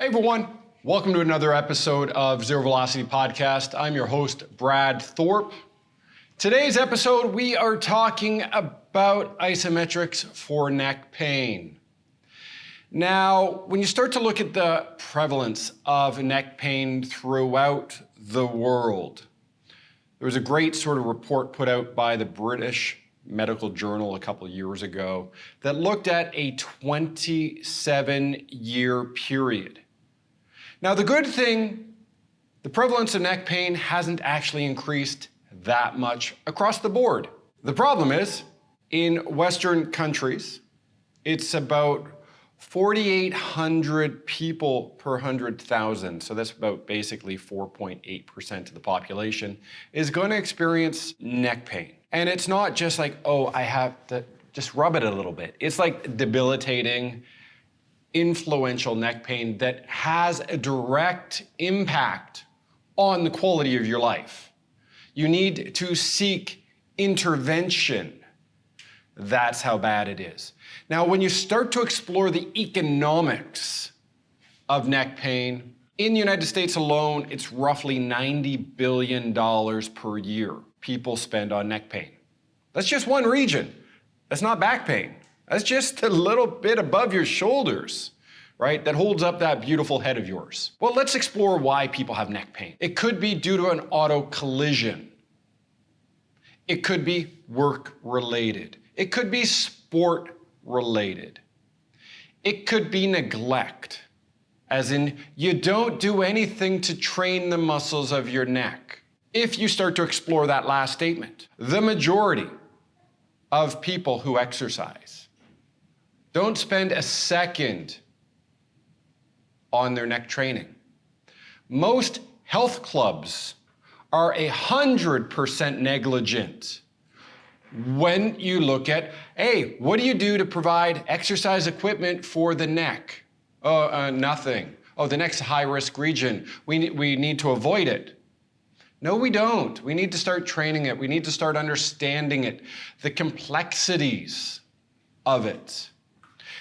everyone, welcome to another episode of Zero Velocity Podcast. I'm your host, Brad Thorpe. Today's episode, we are talking about isometrics for neck pain. Now, when you start to look at the prevalence of neck pain throughout the world, there was a great sort of report put out by the British Medical Journal a couple of years ago that looked at a 27-year period. Now, the good thing, the prevalence of neck pain hasn't actually increased that much across the board. The problem is, in Western countries, it's about 4,800 people per 100,000, so that's about basically 4.8% of the population, is going to experience neck pain. And it's not just like, oh, I have to just rub it a little bit. It's like debilitating, influential neck pain that has a direct impact on the quality of your life. You need to seek intervention. That's how bad it is. Now, when you start to explore the economics of neck pain, in the United States alone, it's roughly $90 billion per year people spend on neck pain. That's just one region. That's not back pain. That's just a little bit above your shoulders, right? That holds up that beautiful head of yours. Well, let's explore why people have neck pain. It could be due to an auto collision. It could be work-related. It could be sport-related. It could be neglect, as in you don't do anything to train the muscles of your neck. If you start to explore that last statement, the majority of people who exercise don't spend a second on their neck training. Most health clubs are 100% negligent when you look at, hey, what do you do to provide exercise equipment for the neck? Nothing. Oh, the neck's a high-risk region. We need to avoid it. No, we don't. We need to start training it. We need to start understanding it, the complexities of it.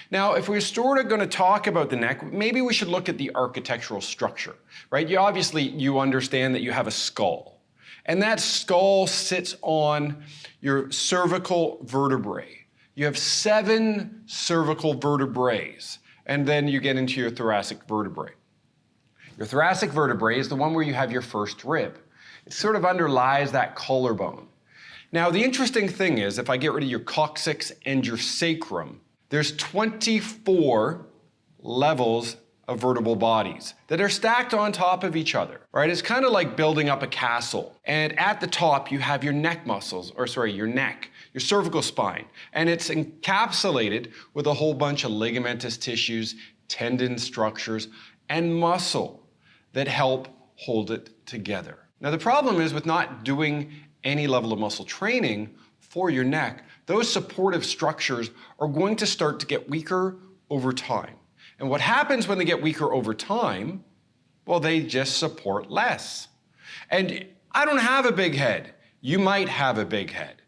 Now, if we're sort of going to talk about the neck, maybe we should look at the architectural structure, right? You understand that you have a skull, and that skull sits on your cervical vertebrae. You have 7 cervical vertebrae, and then you get into your thoracic vertebrae. Your thoracic vertebrae is the one where you have your first rib. It sort of underlies that collarbone. Now, the interesting thing is, if I get rid of your coccyx and your sacrum, there's 24 levels of vertebral bodies that are stacked on top of each other, right? It's kind of like building up a castle. And at the top, you have your neck muscles, your neck, your cervical spine. And it's encapsulated with a whole bunch of ligamentous tissues, tendon structures, and muscle that help hold it together. Now, the problem is with not doing any level of muscle training for your neck, those supportive structures are going to start to get weaker over time. And what happens when they get weaker over time? Well, they just support less. And I don't have a big head. You might have a big head.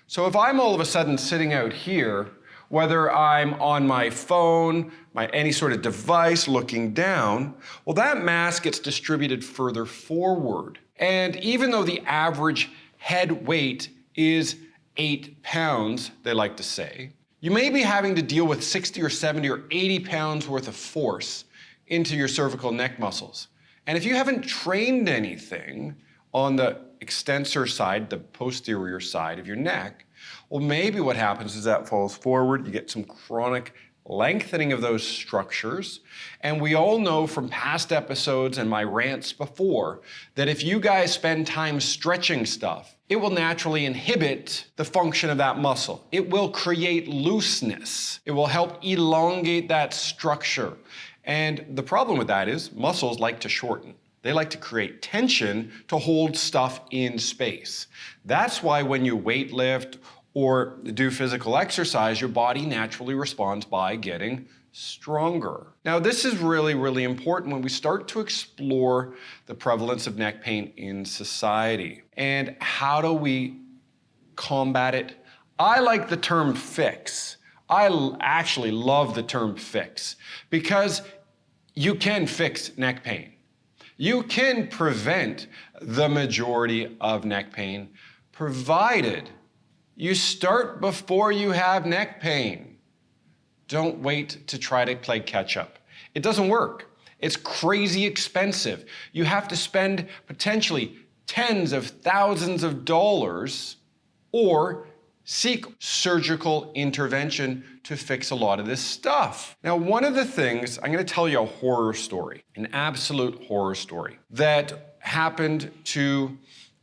So if I'm all of a sudden sitting out here, whether I'm on my phone, any sort of device looking down, well, that mass gets distributed further forward. And even though the average head weight is 8 pounds, they like to say, you may be having to deal with 60 or 70 or 80 pounds worth of force into your cervical neck muscles. And if you haven't trained anything on the extensor side, the posterior side of your neck, well, maybe what happens is that falls forward, you get some chronic lengthening of those structures. And we all know from past episodes and my rants before that if you guys spend time stretching stuff, it will naturally inhibit the function of that muscle. It will create looseness. It will help elongate that structure. And the problem with that is muscles like to shorten. They like to create tension to hold stuff in space. That's why when you weight lift or do physical exercise, your body naturally responds by getting stronger. Now, this is really, really important when we start to explore the prevalence of neck pain in society. And how do we combat it? I like the term fix. I actually love the term fix because you can fix neck pain. You can prevent the majority of neck pain, provided you start before you have neck pain. Don't wait to try to play catch up. It doesn't work. It's crazy expensive. You have to spend potentially tens of thousands of dollars or seek surgical intervention to fix a lot of this stuff. Now, one of the things, I'm going to tell you a horror story, an absolute horror story that happened to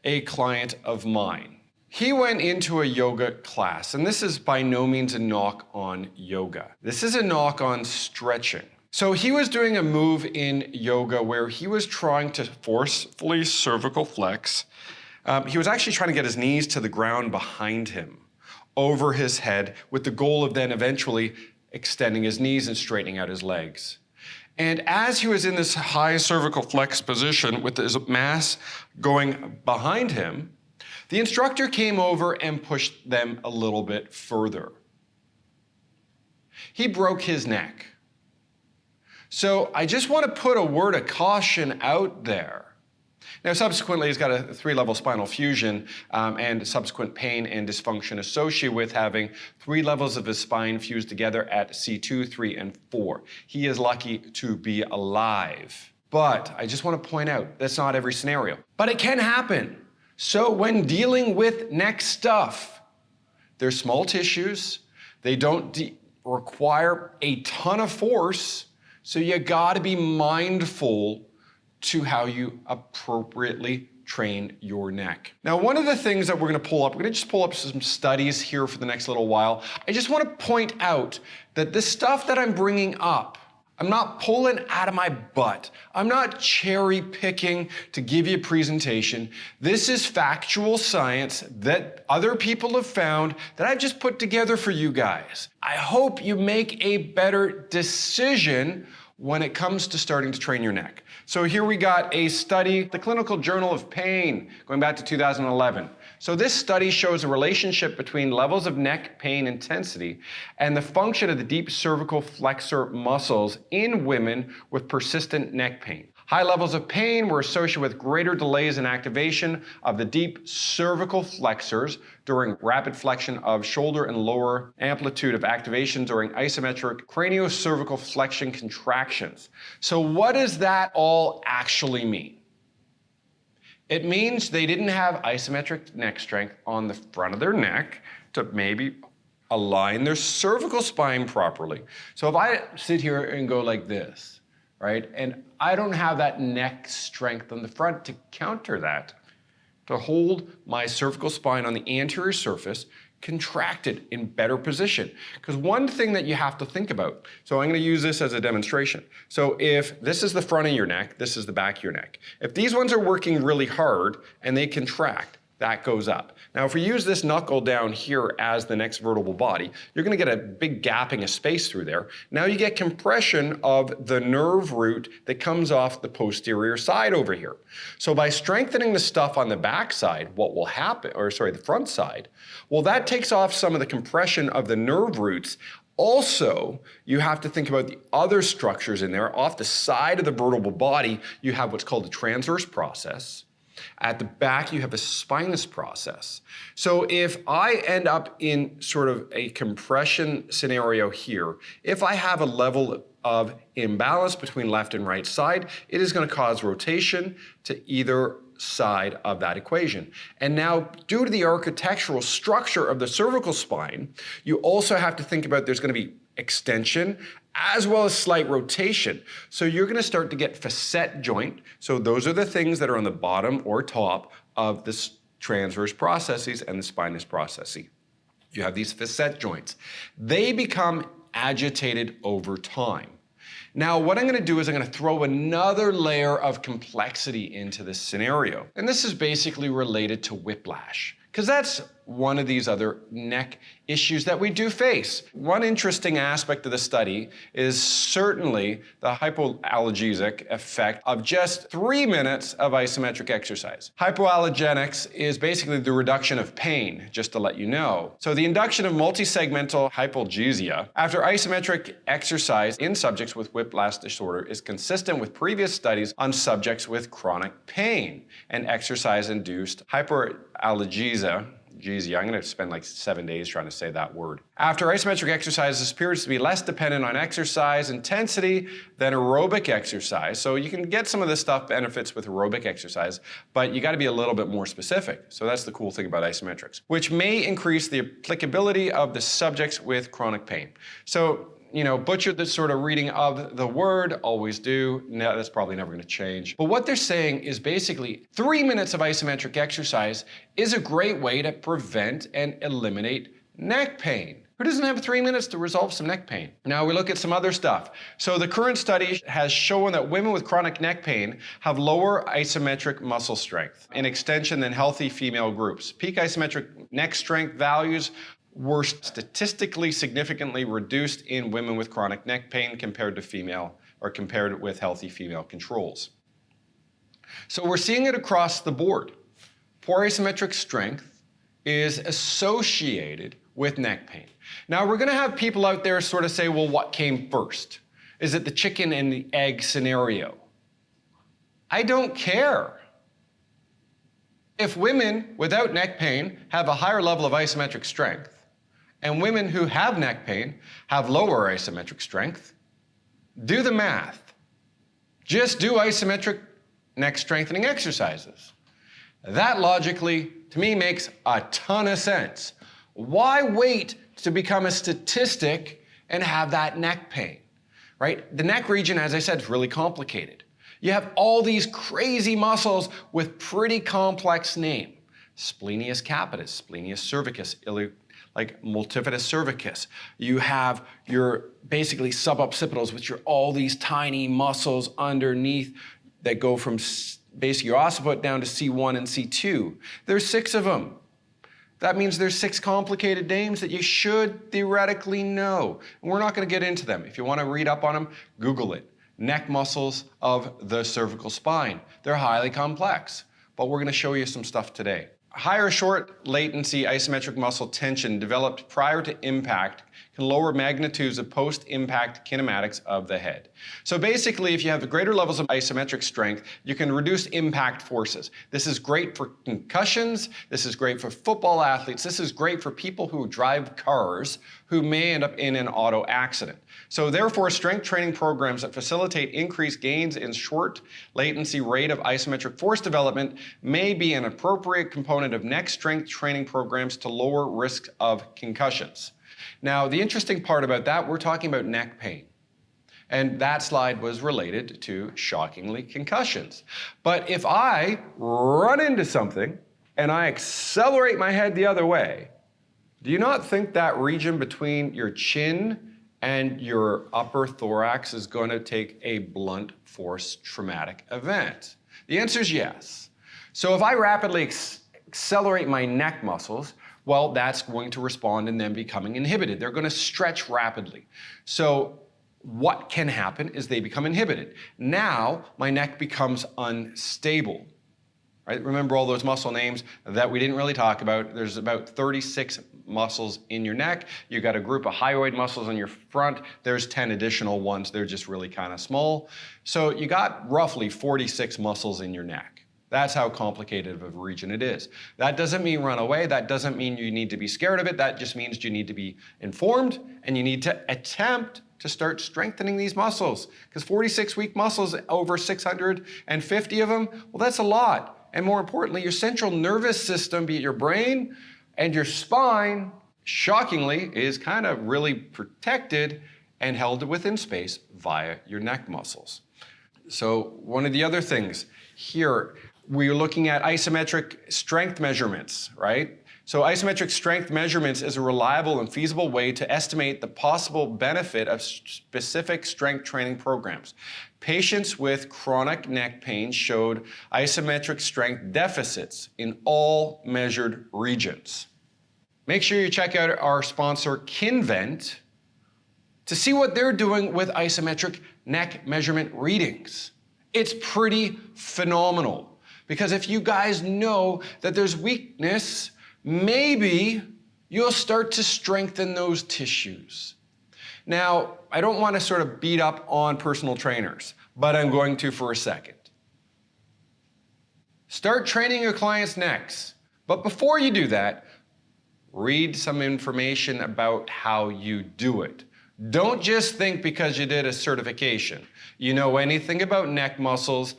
a client of mine. He went into a yoga class, and this is by no means a knock on yoga. This is a knock on stretching. So he was doing a move in yoga where he was trying to forcefully cervical flex. He was actually trying to get his knees to the ground behind him, over his head, with the goal of then eventually extending his knees and straightening out his legs. And as he was in this high cervical flex position with his mass going behind him, the instructor came over and pushed them a little bit further. He broke his neck. So I just want to put a word of caution out there. Now, subsequently, he's got a 3-level spinal fusion and subsequent pain and dysfunction associated with having 3 levels of his spine fused together at C2, 3, and 4. He is lucky to be alive. But I just want to point out, that's not every scenario. But it can happen. So when dealing with neck stuff, they're small tissues. They don't require a ton of force. So you got to be mindful to how you appropriately train your neck. Now, one of the things that we're going to pull up, we're going to just pull up some studies here for the next little while. I just want to point out that the stuff that I'm bringing up, I'm not pulling out of my butt. I'm not cherry picking to give you a presentation. This is factual science that other people have found that I've just put together for you guys. I hope you make a better decision when it comes to starting to train your neck. So here we got a study, the Clinical Journal of Pain, going back to 2011. So this study shows a relationship between levels of neck pain intensity and the function of the deep cervical flexor muscles in women with persistent neck pain. High levels of pain were associated with greater delays in activation of the deep cervical flexors during rapid flexion of shoulder and lower amplitude of activation during isometric craniocervical flexion contractions. So what does that all actually mean? It means they didn't have isometric neck strength on the front of their neck to maybe align their cervical spine properly. So if I sit here and go like this, right? And I don't have that neck strength on the front to counter that, to hold my cervical spine on the anterior surface contracted in better position. Because one thing that you have to think about, so I'm going to use this as a demonstration. So if this is the front of your neck, this is the back of your neck. If these ones are working really hard and they contract, that goes up. Now, if we use this knuckle down here as the next vertebral body, you're going to get a big gapping of space through there. Now you get compression of the nerve root that comes off the posterior side over here. So by strengthening the stuff on the back side, what will happen, the front side, well, that takes off some of the compression of the nerve roots. Also, you have to think about the other structures in there. Off the side of the vertebral body, you have what's called the transverse process. At the back, you have a spinous process. So if I end up in sort of a compression scenario here, if I have a level of imbalance between left and right side, it is going to cause rotation to either side of that equation. And now, due to the architectural structure of the cervical spine, you also have to think about there's going to be extension as well as slight rotation. So you're going to start to get facet joint. So those are the things that are on the bottom or top of the transverse processes and the spinous processes. You have these facet joints. They become agitated over time. Now, what I'm going to do is I'm going to throw another layer of complexity into this scenario. And this is basically related to whiplash. because that's one of these other neck issues that we do face. One interesting aspect of the study is certainly the hypoallergenic effect of just 3 minutes of isometric exercise. Hypoallergenics is basically the reduction of pain, just to let you know. So the induction of multisegmental hypoalgesia after isometric exercise in subjects with whiplash disorder is consistent with previous studies on subjects with chronic pain and exercise-induced hyperalgesia. Geez, I'm going to spend like 7 days trying to say that word. After isometric exercise, this appears to be less dependent on exercise intensity than aerobic exercise. So you can get some of this stuff benefits with aerobic exercise, but you got to be a little bit more specific. So that's the cool thing about isometrics, which may increase the applicability of the subjects with chronic pain. So, butcher this sort of reading of the word, always do. No, that's probably never going to change. But what they're saying is basically 3 minutes of isometric exercise is a great way to prevent and eliminate neck pain. Who doesn't have 3 minutes to resolve some neck pain? Now we look at some other stuff. So the current study has shown that women with chronic neck pain have lower isometric muscle strength in extension than healthy female groups. Peak isometric neck strength values were statistically significantly reduced in women with chronic neck pain compared with healthy female controls. So we're seeing it across the board. Poor isometric strength is associated with neck pain. Now we're going to have people out there sort of say, well, what came first? Is it the chicken and the egg scenario? I don't care. If women without neck pain have a higher level of isometric strength, and women who have neck pain have lower isometric strength, do the math. Just do isometric neck strengthening exercises. That logically, to me, makes a ton of sense. Why wait to become a statistic and have that neck pain, right? The neck region, as I said, is really complicated. You have all these crazy muscles with pretty complex name. Splenius capitis, splenius cervicus, like multifidus cervicus. You have your basically suboccipitals, which are all these tiny muscles underneath that go from basically your occiput down to C1 and C2. There's 6 of them. That means there's 6 complicated names that you should theoretically know. And we're not going to get into them. If you want to read up on them, Google it. Neck muscles of the cervical spine. They're highly complex, but we're going to show you some stuff today. Higher short latency isometric muscle tension developed prior to impact can lower magnitudes of post-impact kinematics of the head. So basically, if you have greater levels of isometric strength, you can reduce impact forces. This is great for concussions. This is great for football athletes. This is great for people who drive cars who may end up in an auto accident. So therefore, strength training programs that facilitate increased gains in short latency rate of isometric force development may be an appropriate component of neck strength training programs to lower risk of concussions. Now, the interesting part about that, we're talking about neck pain. And that slide was related to, shockingly, concussions. But if I run into something and I accelerate my head the other way, do you not think that region between your chin and your upper thorax is going to take a blunt force traumatic event? The answer is yes. So if I rapidly accelerate my neck muscles, well, that's going to respond in them becoming inhibited. They're going to stretch rapidly. So what can happen is they become inhibited. Now my neck becomes unstable. Right? Remember all those muscle names that we didn't really talk about. There's about 36 muscles in your neck. You've got a group of hyoid muscles on your front. There's 10 additional ones. They're just really kind of small. So you got roughly 46 muscles in your neck. That's how complicated of a region it is. That doesn't mean run away. That doesn't mean you need to be scared of it. That just means you need to be informed and you need to attempt to start strengthening these muscles. Because 46 weak muscles, over 650 of them, well, that's a lot. And more importantly, your central nervous system, be it your brain and your spine, shockingly, is kind of really protected and held within space via your neck muscles. So one of the other things here, we're looking at isometric strength measurements, right? So isometric strength measurements is a reliable and feasible way to estimate the possible benefit of specific strength training programs. Patients with chronic neck pain showed isometric strength deficits in all measured regions. Make sure you check out our sponsor, Kinvent, to see what they're doing with isometric neck measurement readings. It's pretty phenomenal, because if you guys know that there's weakness, maybe you'll start to strengthen those tissues. Now, I don't want to sort of beat up on personal trainers, but I'm going to for a second. Start training your clients' necks. But before you do that, read some information about how you do it. Don't just think because you did a certification you know anything about neck muscles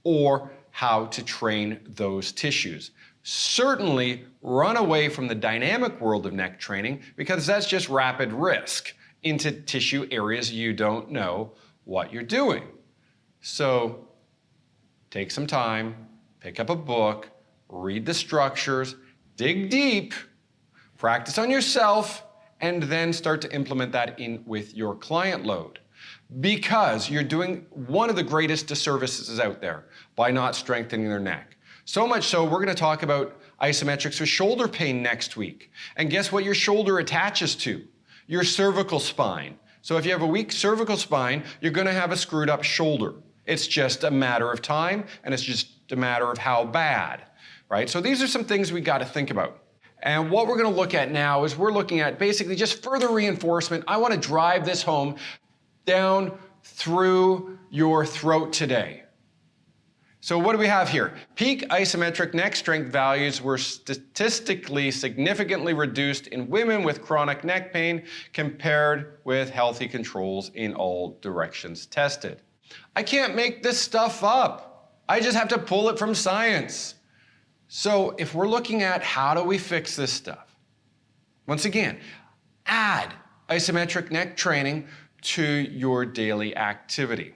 or how to train those tissues. Certainly run away from the dynamic world of neck training, because that's just rapid risk into tissue areas you don't know what you're doing. So take some time, pick up a book, read the structures, dig deep, practice on yourself, and then start to implement that in with your client load. Because you're doing one of the greatest disservices out there by not strengthening their neck. So much so, we're going to talk about isometrics for shoulder pain next week. And guess what your shoulder attaches to? Your cervical spine. So if you have a weak cervical spine, you're going to have a screwed up shoulder. It's just a matter of time, and it's just a matter of how bad, right? So these are some things we got to think about. And what we're going to look at now is we're looking at basically just further reinforcement. I want to drive this home down through your throat today. So what do we have here? Peak isometric neck strength values were statistically significantly reduced in women with chronic neck pain compared with healthy controls in all directions tested. I can't make this stuff up. I just have to pull it from science. So if we're looking at how do we fix this stuff, once again, add isometric neck training to your daily activity.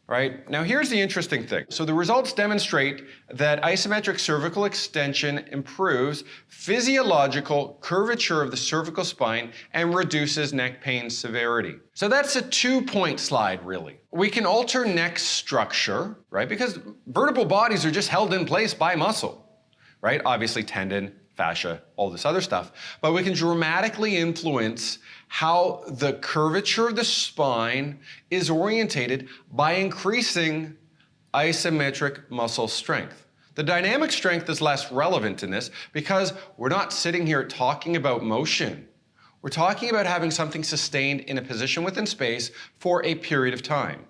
Right? Now here's the interesting thing. So the results demonstrate that isometric cervical extension improves physiological curvature of the cervical spine and reduces neck pain severity. So that's a 2-point slide, really. We can alter neck structure, right? Because vertebral bodies are just held in place by muscle, right? Obviously tendon, fascia, all this other stuff. But we can dramatically influence how the curvature of the spine is orientated by increasing isometric muscle strength. The dynamic strength is less relevant in this because we're not sitting here talking about motion. We're talking about having something sustained in a position within space for a period of time.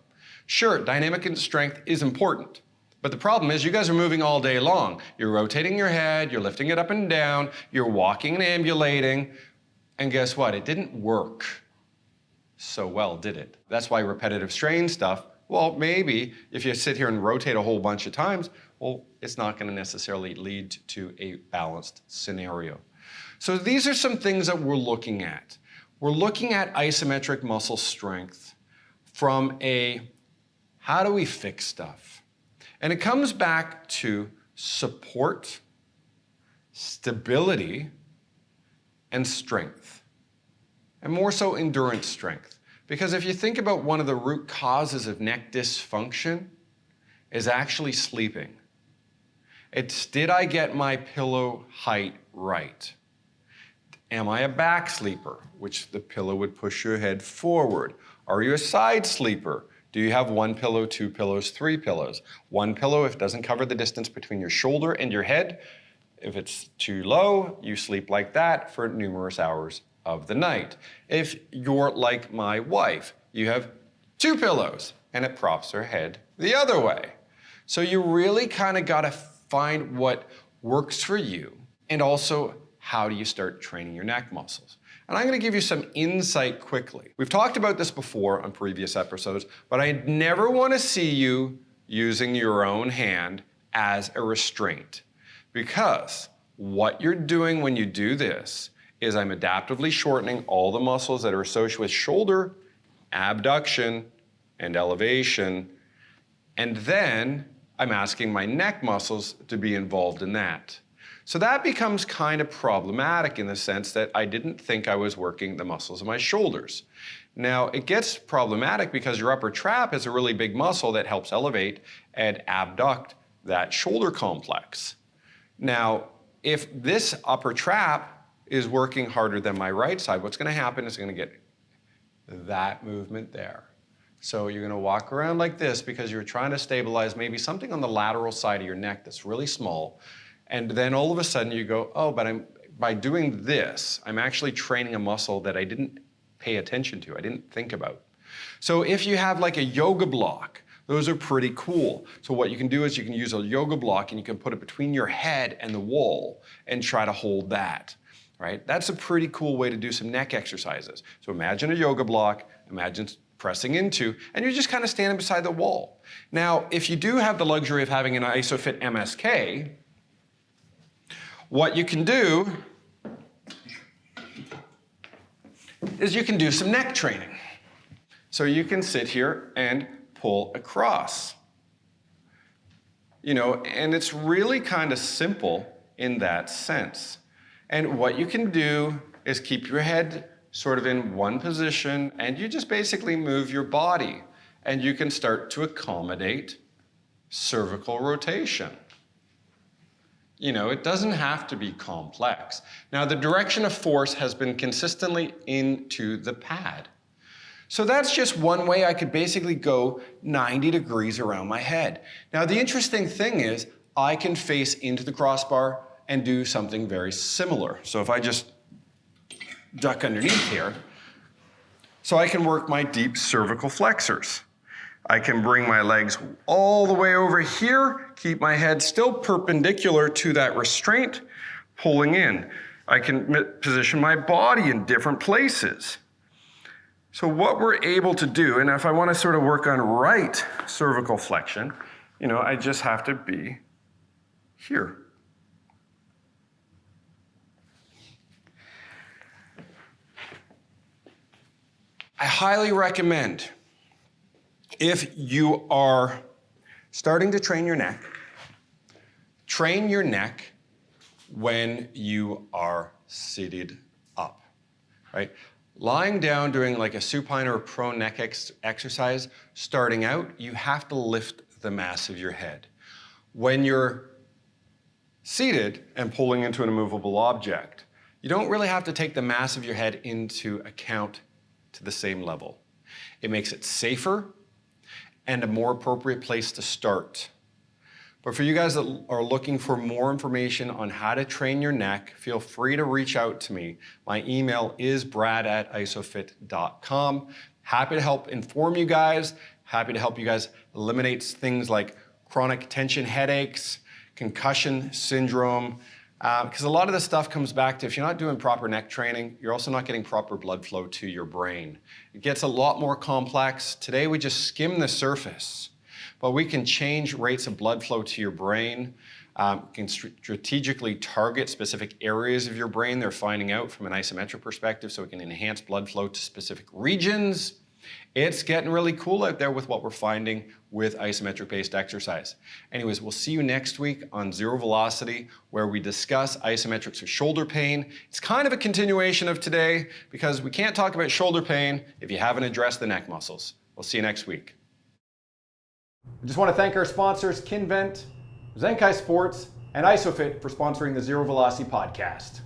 Sure, dynamic strength is important. But the problem is you guys are moving all day long. You're rotating your head, you're lifting it up and down, you're walking and ambulating, and guess what? It didn't work so well, did it? That's why repetitive strain stuff, well, maybe if you sit here and rotate a whole bunch of times, well, it's not going to necessarily lead to a balanced scenario. So these are some things that we're looking at. We're looking at isometric muscle strength from a how do we fix stuff? And it comes back to support, stability, and strength. And more so endurance strength. Because if you think about one of the root causes of neck dysfunction is actually sleeping. It's, did I get my pillow height right? Am I a back sleeper, which the pillow would push your head forward? Are you a side sleeper? Do you have one pillow, two pillows, three pillows? One pillow if it doesn't cover the distance between your shoulder and your head. If it's too low, you sleep like that for numerous hours of the night. If you're like my wife, you have two pillows and it props her head the other way. So you really kind of got to find what works for you, and also how do you start training your neck muscles. And I'm going to give you some insight quickly. We've talked about this before on previous episodes, but I never want to see you using your own hand as a restraint. Because what you're doing when you do this is I'm adaptively shortening all the muscles that are associated with shoulder, abduction, and elevation. And then I'm asking my neck muscles to be involved in that. So that becomes kind of problematic in the sense that I didn't think I was working the muscles of my shoulders. Now, it gets problematic because your upper trap is a really big muscle that helps elevate and abduct that shoulder complex. Now, if this upper trap is working harder than my right side, what's going to happen is going to get that movement there. So you're going to walk around like this because you're trying to stabilize maybe something on the lateral side of your neck that's really small. And then all of a sudden you go, oh, but by doing this, I'm actually training a muscle that I didn't pay attention to, I didn't think about. So if you have like a yoga block, those are pretty cool. So what you can do is you can use a yoga block and you can put it between your head and the wall and try to hold that, right? That's a pretty cool way to do some neck exercises. So imagine a yoga block, imagine pressing into, and you're just kind of standing beside the wall. Now, if you do have the luxury of having an ISOPHIT MSK, what you can do is you can do some neck training. So you can sit here and pull across. You know, and it's really kind of simple in that sense. And what you can do is keep your head sort of in one position, and you just basically move your body, and you can start to accommodate cervical rotation. You know, it doesn't have to be complex. Now, the direction of force has been consistently into the pad. So that's just one way I could basically go 90 degrees around my head. Now, the interesting thing is I can face into the crossbar and do something very similar. So if I just duck underneath here, so I can work my deep cervical flexors. I can bring my legs all the way over here, keep my head still perpendicular to that restraint, pulling in. I can position my body in different places. So what we're able to do, and if I want to sort of work on right cervical flexion, you know, I just have to be here. I highly recommend, if you are starting to train your neck when you are seated up, right? Lying down doing like a supine or a prone neck exercise, starting out, you have to lift the mass of your head. When you're seated and pulling into an immovable object, you don't really have to take the mass of your head into account to the same level. It makes it safer and a more appropriate place to start. But for you guys that are looking for more information on how to train your neck, feel free to reach out to me. My email is brad@isophit.com. Happy to help inform you guys, happy to help you guys eliminate things like chronic tension headaches, concussion syndrome, because a lot of this stuff comes back to if you're not doing proper neck training, you're also not getting proper blood flow to your brain. It gets a lot more complex. Today we just skim the surface, but we can change rates of blood flow to your brain, can strategically target specific areas of your brain they're finding out from an isometric perspective, so we can enhance blood flow to specific regions. It's getting really cool out there with what we're finding with isometric-based exercise. Anyways, we'll see you next week on Zero Velocity, where we discuss isometrics for shoulder pain. It's kind of a continuation of today because we can't talk about shoulder pain if you haven't addressed the neck muscles. We'll see you next week. I just want to thank our sponsors, Kinvent, Zenkai Sports, and ISOPHIT for sponsoring the Zero Velocity podcast.